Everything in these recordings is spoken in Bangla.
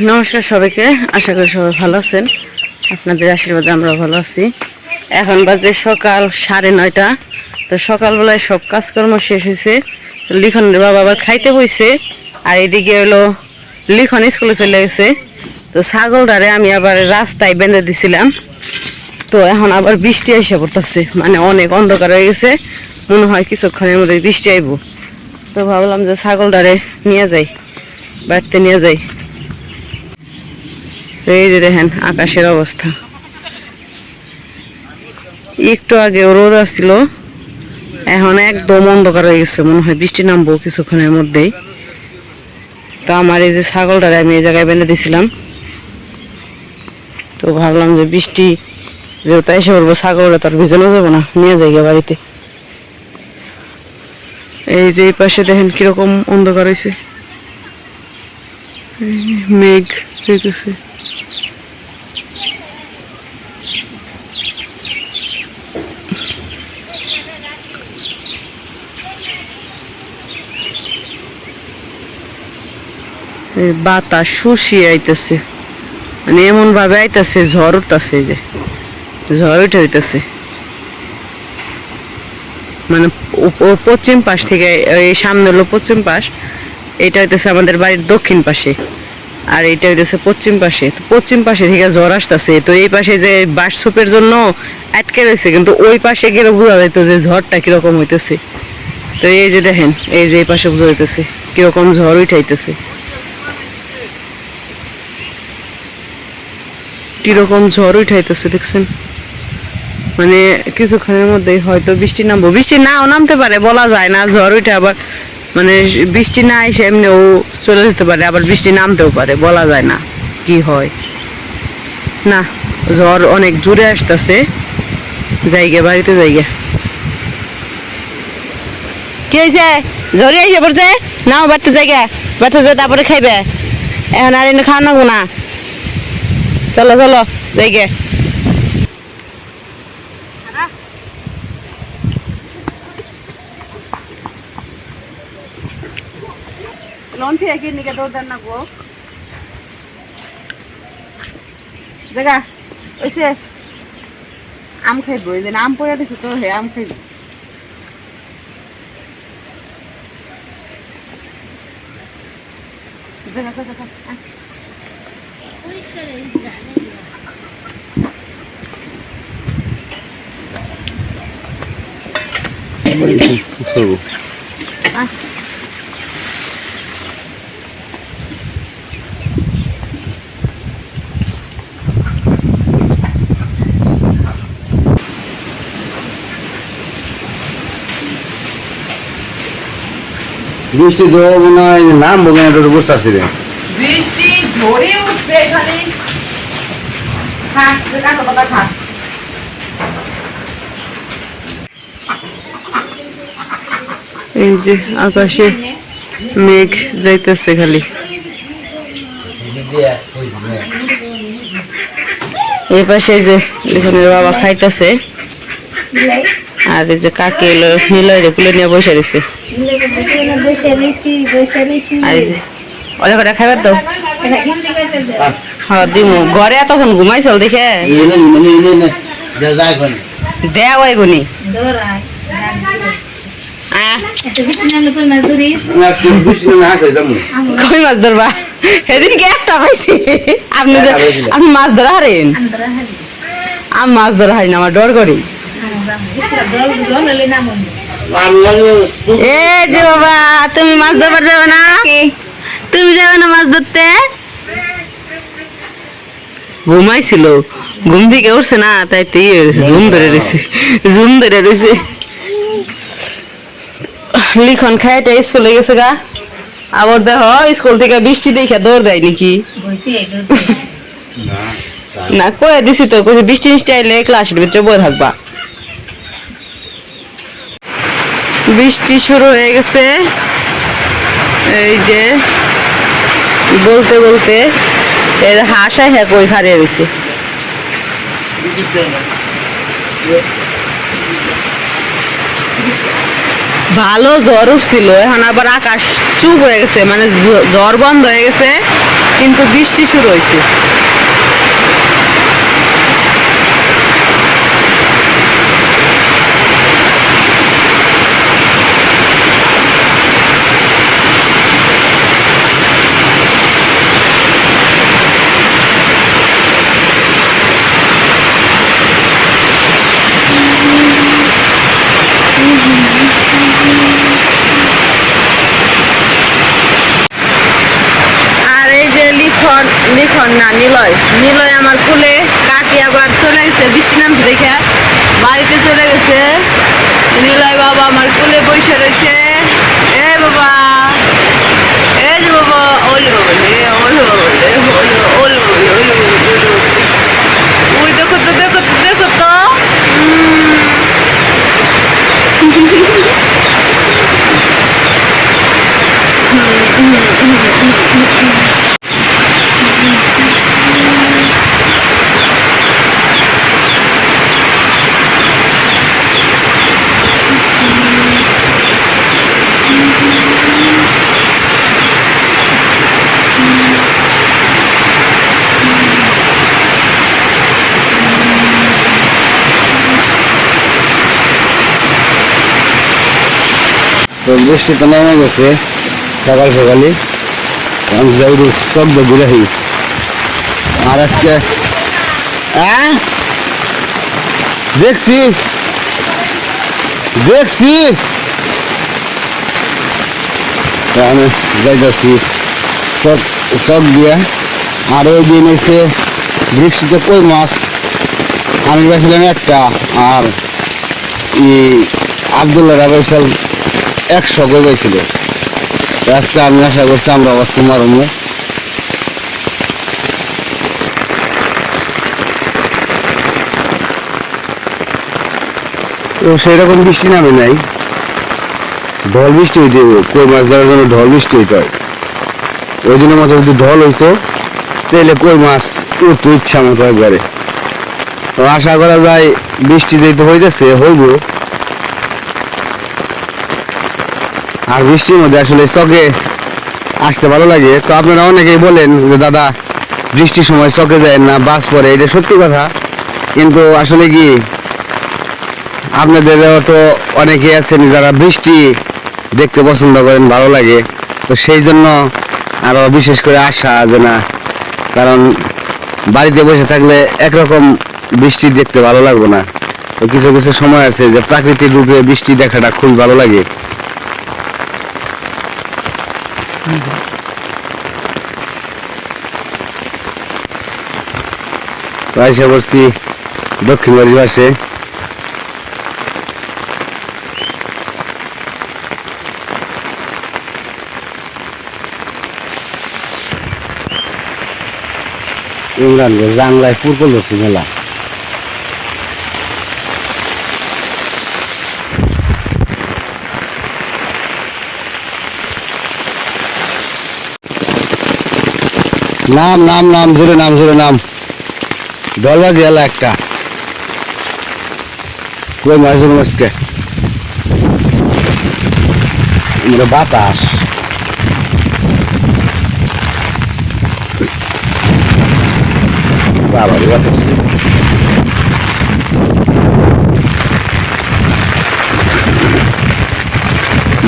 নমস্কার সবাইকে, আশা করি সবাই ভালো আছেন। আপনাদের আশীর্বাদে আমরা ভালো আছি। এখন বাজে সকাল 9:30। তো সকালবেলায় সব কাজকর্ম শেষ হয়েছে। তো লিখনের বাবা আবার খাইতে বইছে, আর এদিকে হলো লিখন স্কুলে চলে গেছে। তো ছাগলটারে আমি আবার রাস্তায় বেঁধে দিছিলাম। তো এখন আবার বৃষ্টি এসে পড়তেছে, মানে অনেক অন্ধকার হয়ে গেছে, মনে হয় কিছুক্ষণের মধ্যে বৃষ্টি আইব। তো ভাবলাম যে ছাগলটারে নিয়ে যাই, বাড়িতে নিয়ে যাই। এই যে দেখেন আকাশের অবস্থা, একটু আগে রোদ আসছিল, এখন একদম অন্ধকার হয়ে গেছে, মনে হয় বৃষ্টি নামবো কিছুক্ষণের মধ্যেই। তো আমার এই যে ছাগলটারে আমি এই জায়গায় বেঁধে দিছিলাম। তো ভাবলাম যে বৃষ্টি যেহেতু এসে পড়বো, ছাগলটা তার ভিজানো যাবো না, নিয়ে যাই গিয়ে বাড়িতে। এই যে এই পাশে দেখেন কিরকম অন্ধকার হয়েছে, মেঘ হইতেছে। বাতাস শুষিয়ে আইতেছে, মানে এমন ভাবে আইতেছে ঝড় উঠতেছে, যে ঝড় উঠে হইতেছে, মানে পশ্চিম পাশ থেকে। এই সামনে হলো পশ্চিম পাশ, এটা হইতেছে আমাদের বাড়ির দক্ষিণ পাশে, আর এটা হইতেছে পশ্চিম পাশে। তো পশ্চিম পাশে থেকে ঝড় আসতেছে। তো এই পাশে যে বাঁশছোপের জন্য আটকে রয়েছে, কিন্তু ওই পাশে গেলে বোঝা যাইত যে ঝড়টা কিরকম হইতেছে। তো এই যে দেখেন, এই যে এই পাশে বোঝা যাইতেছে কিরকম ঝড় উঠাইতেছে, কিরকম ঝড় উঠাইতেছে দেখছেন। মানে কিছুক্ষণের মধ্যেই হয়তো বৃষ্টি নামবো, বৃষ্টি নাও নামতে পারে, বলা যায় না। ঝড় উঠে আবার মানে বৃষ্টি না এসে এমনিও চলে যেতে পারে, আবার বৃষ্টি নামতেও পারে, বলা যায় না কি হয় না। ঝড় অনেক জোরে আসতেছে, জায়গা বাড়িতে জায়গা। কি হয়েছে? ঝড়ে এসে পড়ছে, নাও বাড়তে জায়গা, বাড়তে যা, তারপরে খাইবে। এখন আর এনে খাওয়া নাগবো না, চলো চলো জায়গা। লোন থেকে কিনে কে দৌড় দেন না গো জায়গা ওইসে আম খাইব। ওই দিন আম পড়ে দিছে, তো হে আম খাইব। জায়গা জায়গা বৃষ্টি তো মনে হয় নাম বোঝে না, বুঝতে পারছি রে। বৃষ্টি ঝড়ে উঠবে খালি। এই যে আকাশে মেঘ যাইতেছে খালি। এই পাশে যে লিখনের বাবা খাইতেছে, আর এই যে কাকি এলো নিলয় রে কুলে নিয়ে বসে রয়েছে। অনেক খাইবার তো হ্যাঁ দিমু, ঘরে এতক্ষণ ঘুমাইছিল দেখে দেওয়া আইবনি। কই মাছ ধরবা? সেদিনকে একটা পাইছি। আপনি আপনি মাছ ধরা হারেন? আমি মাছ ধরা হারি না, আমার ডর করি। এই যে বাবা, তুমি মাছ ধরবার যাবে না? তুমি যাবে না মাছ ধরতে? ঘুমাইছিল, ঘুম থেকে উঠছে না, তাই তো ইয়ে রয়েছে, ঝুম ধরে রয়েছে, ঝুম ধরে রয়েছে। লিখন খাইতে স্কুলে গেছে গা, আবার দেখো স্কুল থেকে বৃষ্টি দেখে দৌড় দেয় নাকি না, কয়ে দিছি তো, বৃষ্টি মিষ্টি আইলে ক্লাসের ভিতরে বয়ে থাকবা। বৃষ্টি শুরু হয়ে গেছে, এই যে বলতে বলতে হাসায় হ্যাঁ কই হারিয়ে গেছে। ভালো জ্বর উঠছিল, এখন আবার আকাশ চুপ হয়ে গেছে, মানে জ্বর বন্ধ হয়ে গেছে, কিন্তু বৃষ্টি শুরু হয়েছে। লিখন লিখন না নিলয় নিলয় আমার কুলে কাকি আবার চলে গেছে, বৃষ্টি নামছে দেখে বাড়িতে চলে গেছে। নিলয় বাবা আমার কুলে বসে রয়েছে। এ বাবা, এ যে বাবা, ওলে বাবা রে, ওলে বাবা রে, ওলে বাবা রে, ওলে বাবা রে, ওলে বাবা রে। ওই দেখো তো, দেখো তো, দেখো তো। তো বৃষ্টি তো নেমে গেছে সকাল সকালে, আমি যাই সব ঘুরে আসি। আর আজকে দেখছি দেখছি আমি যাইতেছি সব দিয়ে। আর ওই দিন এসে বৃষ্টিতে কই মাছ আমি গেছিলাম একটা, আর আবদুল্লাহ রাবাইসাল 100 কই পাইছিল। আজকে আমি আশা করছি আমরা আজকে মারমু। তো সেরকম বৃষ্টি নামে নাই, ঢল বৃষ্টি হইতে কই মাছ ধরার জন্য ঢল বৃষ্টি হইতে হয়। ওই জন্য মাছ যদি ঢল হইতো তাহলে কই মাছ উঠতো ইচ্ছা মতো একবারে। তো আশা করা যায় বৃষ্টি যেহেতু হইতেছে হইব। আর বৃষ্টির মধ্যে আসলে চকে আসতে ভালো লাগে। তো আপনারা অনেকেই বলেন যে দাদা বৃষ্টির সময় চকে যায় না, বাস পড়ে, এটা সত্যি কথা। কিন্তু আসলে কি আপনাদেরও তো অনেকেই আছেন যারা বৃষ্টি দেখতে পছন্দ করেন, ভালো লাগে। তো সেই জন্য আরও বিশেষ করে আশা যে না, কারণ বাড়িতে বসে থাকলে একরকম বৃষ্টি দেখতে ভালো লাগবে না। তো কিছু কিছু সময় আছে যে প্রাকৃতিক রূপে বৃষ্টি দেখাটা খুব ভালো লাগে। আশা করছি দক্ষিণ বাড়ির পাশে। ইমরানগঞ্জ জাংলায় পুরকল ধরছি মেলা। নাম নাম নাম জোরে নাম, জোরে নাম। দলবাজি এলা একটা কই মাছ ধরুন আজকে। বাতাস বাবা রে,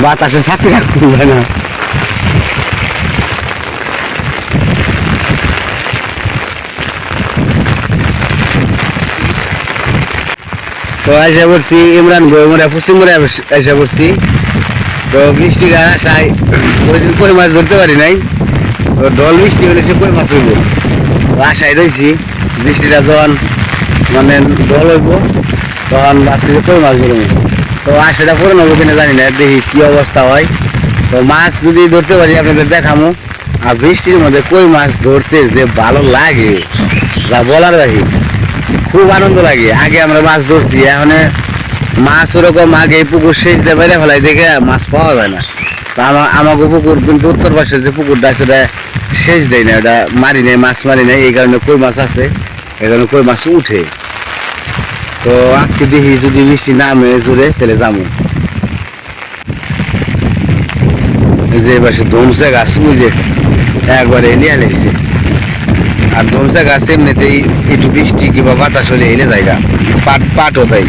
বাতাসে ছাতি রাখতে যায় না। তো আশা করছি ইমরান গোমরা পশ্চিম করে আশা করছি। তো বৃষ্টি আসায় ওই দিন কই মাছ ধরতে পারি নাই। তো ঢল বৃষ্টি হলে সে কই মাছ হইব, আশায় রয়েছি। বৃষ্টিটা যখন মানে ঢল হইব তখন ভাবছি যে কই মাছ ধরবো। তো আশাটা পূরণ হবো কিনা জানি না, দেখি কি অবস্থা হয়। তো মাছ যদি ধরতে পারি আপনাদের দেখামো। আর বৃষ্টির মধ্যে কই মাছ ধরতে যে ভালো লাগে যা বলার বাকি, খুব আনন্দ লাগে। আগে আমরা মাছ ধরছি, এখন মাছ ওরকম আগে পুকুর সেচ দিয়ে বেড়ে ফেলাই দেখে মাছ পাওয়া যায় না। তো আমাকে পুকুর কিন্তু উত্তর পাশের যে পুকুরটা আছে ওটা সেচ দেয় না, ওটা মারি নেই, মাছ মারি নেই। এই কারণে কই মাছ আছে, এই কারণে কই মাছ উঠে। তো আজকে দেখি যদি বৃষ্টি নামে জোরে তাহলে যাবো। যে পাশে ধমসে গাছ ওই যে একবারে নিয়ে লাগছে। আর ধনসা গাছ এমনিতেই একটু বৃষ্টি কিংবা বাতাস হলে এলে জায়গা পাটও তাই।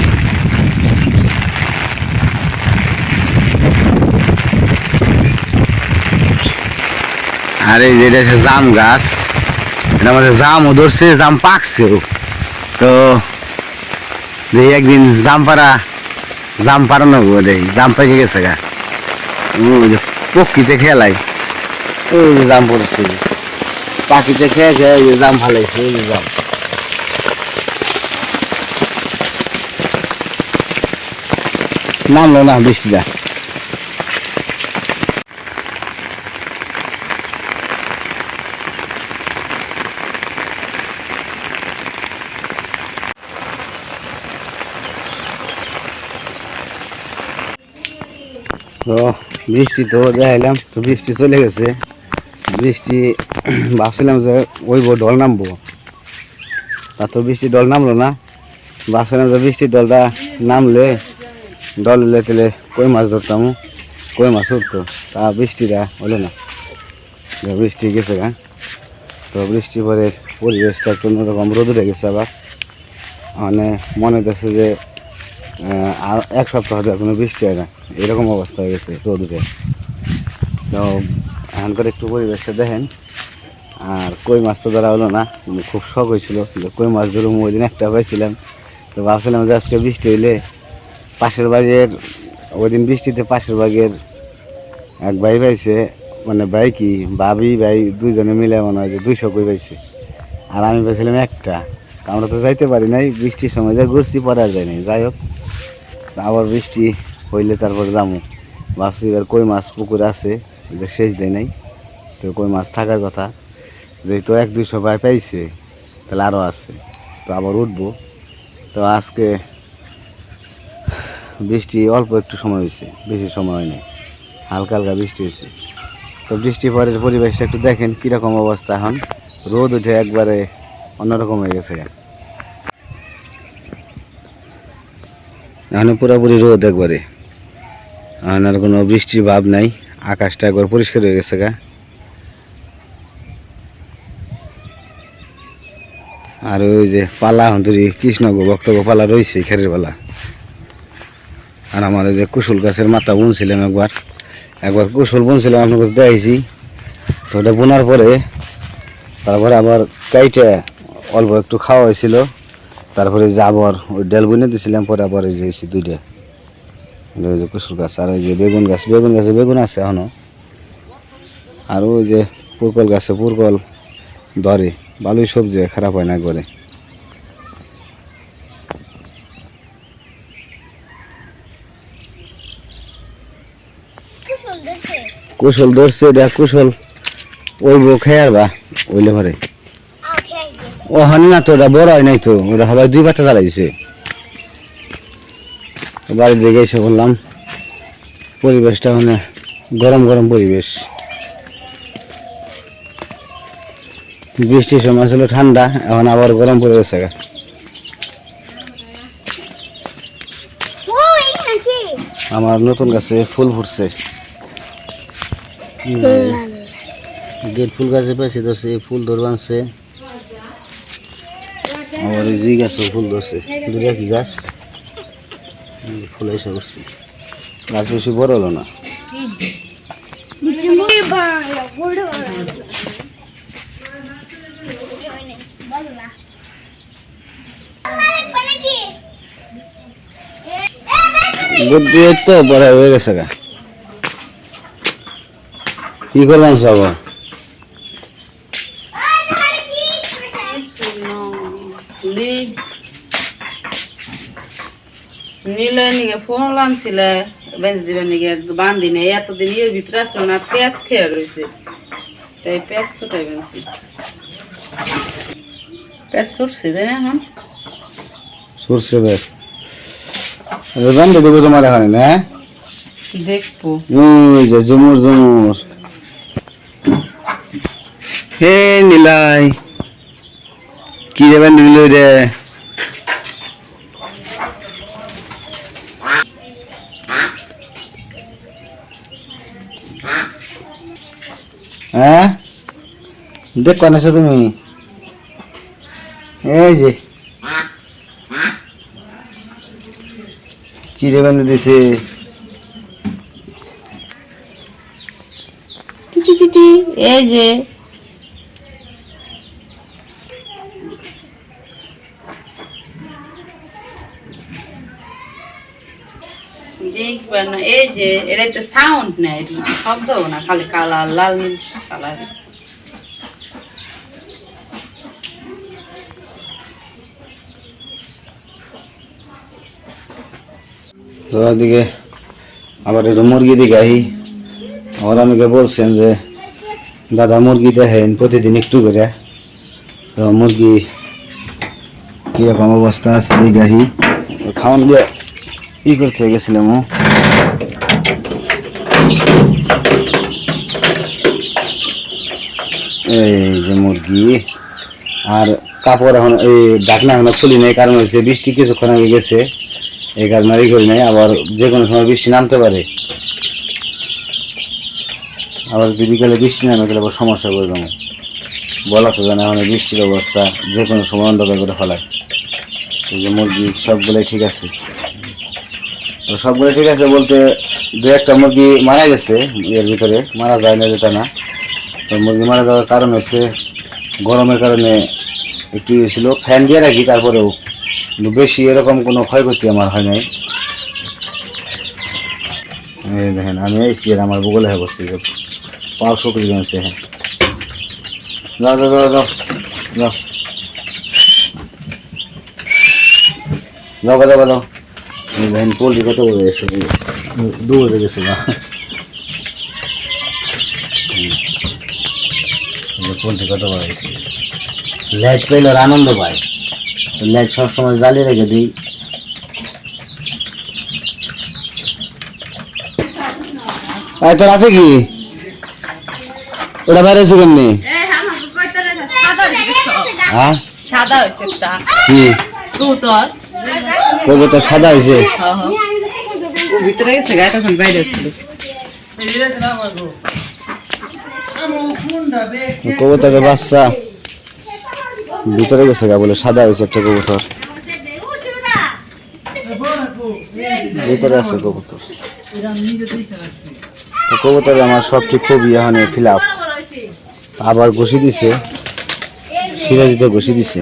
আর এই যে এটা হচ্ছে জাম গাছ, এটা আমাদের জামও ধরছে, জাম পাকছেও। তো দেখি একদিন জাম পাড়ানো দেখি, জাম পেকে গেছে গা। ওই যে পক্ষিতে খেলাই, ওই যে জাম পড়েছে, পাখিতে খেয়ে খেয়ে ওই যে জাম ফালাইছে, ওই যে জাম নামলো না বৃষ্টিটা। তো বৃষ্টি তো দেখাইলাম, তো বৃষ্টি চলে গেছে। বৃষ্টি ভাবছিলাম যে ওইব ঢল নামবো, তা তো বৃষ্টি ঢল নামলো না। ভাবছিলাম যে বৃষ্টির ঢলটা নামলে ডল হলে তাহলে কই মাছ ধরতাম, কই মাছ উঠতো, তা বৃষ্টিটা হলো না। বৃষ্টি গেছে গা, তো বৃষ্টি পরে পরিবেশটা একটু অন্যরকম, রোদ উঠে গেছে আবার। মানে মনে হচ্ছে যে আর এক সপ্তাহ ধরে কোনো বৃষ্টি হয় না, এরকম অবস্থা হয়ে গেছে রোদ উঠে। তো এখন করে একটু পরিবেশটা দেখেন। আর কই মাছ তো ধরা হলো না, খুব শখ হয়েছিল যে কই মাছ ধরুম, ওই দিন একটা পাইছিলাম। তো ভাবছিলাম যে আজকে বৃষ্টি হইলে পাশের বাগের, ওই দিন বৃষ্টিতে পাশের বাগের এক ভাই পাইছে, মানে ভাই কি ভাবি ভাই দুইজনে মিলে মনে হয় যে 200 কই পাইছে, আর আমি পাইছিলাম একটা। আমরা তো যাইতে পারি নাই, বৃষ্টির সময় যা ঘুরছি পরে আর যাই নাই। যাই হোক, আবার বৃষ্টি হইলে তারপর যাবো। ভাবছি এবার কই মাছ পুকুরে আছে, সেচ দেয় নাই, তো কই মাছ থাকার কথা। যেহেতু 100-200 ভাই পাইছে, তাহলে আরও আছে, তো আবার উঠবো। তো আজকে বৃষ্টি অল্প একটু সময় হয়েছে, বেশি সময় হয়নি, হালকা হালকা বৃষ্টি হয়েছে। তো বৃষ্টি পরের পরিবেশটা একটু দেখেন কীরকম অবস্থা। এখন রোদ উঠে একবারে অন্যরকম হয়ে গেছে, এখন পুরোপুরি রোদ একবারে, এখন আর কোনো বৃষ্টির ভাব নাই, আকাশটা একবার পরিষ্কার হয়ে গেছে গা। আর ওই যে পালা হন্তরি কৃষ্ণগো ভক্তগো পালা রয়েছে, খেরের পালা। আর আমার ওই যে কুশল গাছের মাথা বুনছিলাম একবার কুশল বুনছিলাম, আপনাকে দেখেছি। তো ওটা বোনার পরে তারপরে আবার কাইটে অল্প একটু খাওয়া হয়েছিল, তারপরে যে আবার ওই ডেল বুনে দিয়েছিলাম, পরে আবার এই যে 2টা ওই যে কুশল গাছ। আর ওই যে বেগুন গাছে বেগুন আছে এখনো। আর ওই যে পুরকল গাছে পুরকল ধরে, ভালোই সবজি, খারাপ হয় না একবারে। কুশল ধরছে, এটা কুশল ওই খেয়ার বা ওইলে ঘরে ও হানি না, তো ওটা বড় হয় নাই, তো ওটা সবাই 2 বাচ্চা জ্বালাইছে। বাড়ির দিকে এসে বললাম, পরিবেশটা মানে গরম গরম পরিবেশ। বৃষ্টির সময় ছিল ঠান্ডা, এখন আবার গরম পড়ে গেছে। আমার নতুন গাছে ফুল ফুটছে, গেট ফুল গাছে পাইছে ধরছে, ফুল ধরবানছে। আবার এই জি গাছেও ফুল ধরছে, 2টা কি গাছ ফুল এসে করছে। গাছ বেশি বড় হলো না। বুদ্ধি তো বড় হয়ে গেছে গা, কি করলাম সব। নিলে নিকে ফোন আনছিল বেঁধে দিবেন নিকে, বান্ধি নেই এতদিন এর ভিতরে আসলো না, পেঁয়াজ খেয়ে রয়েছে, তাই পেঁয়াজ ছোটাই বেঁধেছি। পেঁয়াজ ছুটছে তাই না, এখন সরষে বেশ বান্ধে দেবো তোমার এখানে না, দেখবো। ওই যে ঝুমুর হে নিলাই কি যাবেন দিল রে। হ্যাঁ দেখ কোন আছো তুমি, এই যে কি রে বেঁধে দিছে এই যে দেখবেন এই যে এর একটা সাউন্ড নেই, শব্দ না, খালি কালার লাল নীল কালার। তো ওদিকে আবার একটু মুরগি দিকে আহি। আমার আমাকে বলছেন যে দাদা মুরগি দেখেন প্রতিদিন একটু করে, তো মুরগি কিরকম অবস্থা আছে দিকে আহি। খাওয়ান দিয়ে ই করতে গেছিলাম। এই যে মুরগি আর কাপড় এখন এই ঢাকনা এখনো খুলি নাই, কারণ হচ্ছে বৃষ্টি কিছুক্ষণ আগে গেছে, এই কারণে ই করি নাই। আবার যে কোনো সময় বৃষ্টি নামতে পারে, আবার যদি বিকালে বৃষ্টি নামে গেলে আবার সমস্যা করে দেবো। বলা তো জানে এখন বৃষ্টির অবস্থা যে কোনো সময় অন্ধকার করে ফেলায়। এই যে মুরগি সবগুলোই ঠিক আছে, সবগুলো ঠিক আছে বলতে দু একটা মুরগি মারা গেছে, এর ভিতরে মারা যায় না যেটা না। তো মুরগি মারা যাওয়ার কারণ হচ্ছে গরমের কারণে একটু ছিল, ফ্যান দিয়ে রাখি, তারপরেও বেশি এরকম কোনো ক্ষয়ক্ষতি আমার হয় নাই। এই দেখেন আমি এসেছি আর আমার বগলে হয়ে বসছি, পাও শুকিয়ে গেছে। হ্যাঁ যাও যাও যাও যাও যাও যাও যাও যাও। দেখেন পোলট্রি কত বড় এসে দৌড়ে গেছে না, পোলট্রি কত বড় হয়েছে। লাইট পেলে ওর আনন্দ পায়, তো লাইট সবসময় জ্বালিয়ে রেখে দিই। তোর আছে কি ওটা বাইরে হয়েছে কেমনি? হ্যাঁ সাদা হয়েছে একটা কি কবুতর, কবুতর সাদা হয়েছে? ভিতরে গেছে গায়ে, তখন বাইরে ছিল। কবুতরের বাচ্চা ভিতরে গেছে গা, বলে সাদা হয়েছে একটা কবুতর, ভিতরে আছে কবুতর। কবুতরে আমার সবচেয়ে খুবই এখন ফিল আপ। আবার ঘষি দিছে, সিরাজিতে ঘষি দিছে,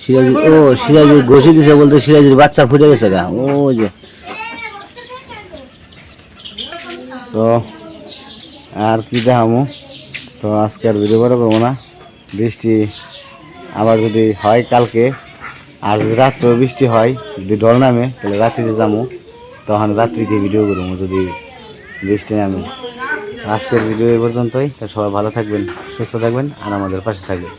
সিরাজি ও সিরাজি ঘষি দিছে বলতে সিরাজির বাচ্চা ফুটে গেছে গা, ও যে। তো আর কি দেখামো, তো আজকে আর ভিডিও করা করবো না। বৃষ্টি আবার যদি হয় কালকে, আর যদি রাত্রে বৃষ্টি হয়, যদি ডর নামে তাহলে রাত্রিতে যাবো, তখন রাত্রিতে ভিডিও করবো যদি বৃষ্টি নামে। আজকের ভিডিও এই পর্যন্তই। তা সবাই ভালো থাকবেন, সুস্থ থাকবেন আর আমাদের পাশে থাকবেন।